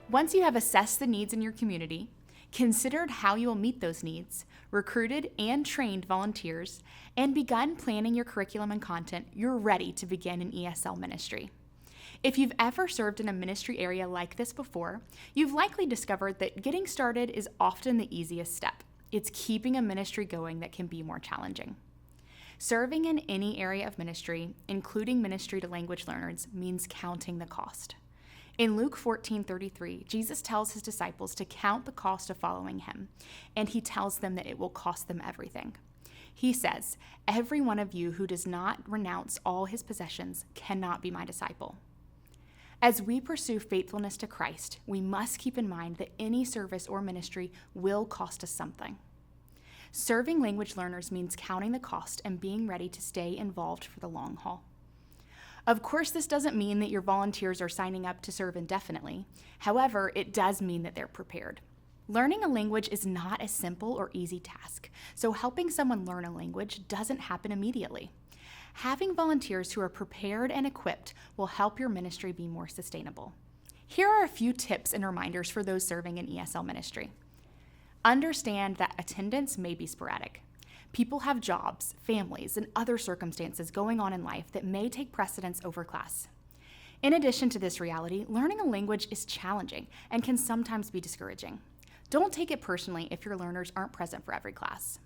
Once you have assessed the needs in your community, considered how you will meet those needs, recruited and trained volunteers, and begun planning your curriculum and content, you're ready to begin an ESL ministry. If you've ever served in a ministry area like this before, you've likely discovered that getting started is often the easiest step. It's keeping a ministry going that can be more challenging. Serving in any area of ministry, including ministry to language learners, means counting the cost. In Luke 14:33, Jesus tells his disciples to count the cost of following him, and he tells them that it will cost them everything. He says, "Every one of you who does not renounce all his possessions cannot be my disciple." As we pursue faithfulness to Christ, we must keep in mind that any service or ministry will cost us something. Serving language learners means counting the cost and being ready to stay involved for the long haul. Of course, this doesn't mean that your volunteers are signing up to serve indefinitely. However, it does mean that they're prepared. Learning a language is not a simple or easy task, so helping someone learn a language doesn't happen immediately. Having volunteers who are prepared and equipped will help your ministry be more sustainable. Here are a few tips and reminders for those serving in ESL ministry. Understand that attendance may be sporadic. People have jobs, families, and other circumstances going on in life that may take precedence over class. In addition to this reality, learning a language is challenging and can sometimes be discouraging. Don't take it personally if your learners aren't present for every class.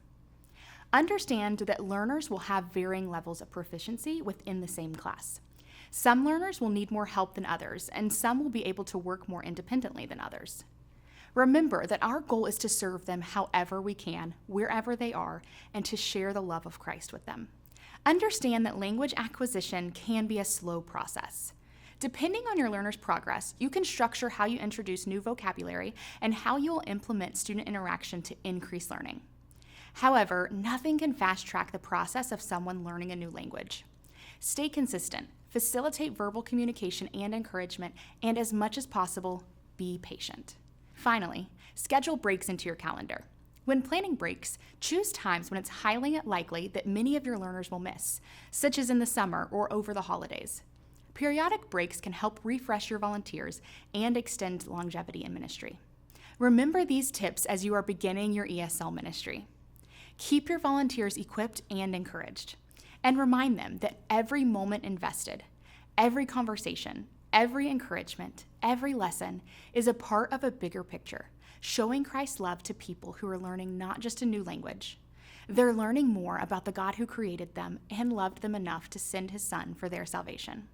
Understand that learners will have varying levels of proficiency within the same class. Some learners will need more help than others, and some will be able to work more independently than others. Remember that our goal is to serve them however we can, wherever they are, and to share the love of Christ with them. Understand that language acquisition can be a slow process. Depending on your learner's progress, you can structure how you introduce new vocabulary and how you will implement student interaction to increase learning. However, nothing can fast-track the process of someone learning a new language. Stay consistent, facilitate verbal communication and encouragement, and as much as possible, be patient. Finally, schedule breaks into your calendar. When planning breaks, choose times when it's highly likely that many of your learners will miss, such as in the summer or over the holidays. Periodic breaks can help refresh your volunteers and extend longevity in ministry. Remember these tips as you are beginning your ESL ministry. Keep your volunteers equipped and encouraged, and remind them that every moment invested, every conversation, every encouragement, every lesson is a part of a bigger picture, showing Christ's love to people who are learning not just a new language. They're learning more about the God who created them and loved them enough to send his Son for their salvation.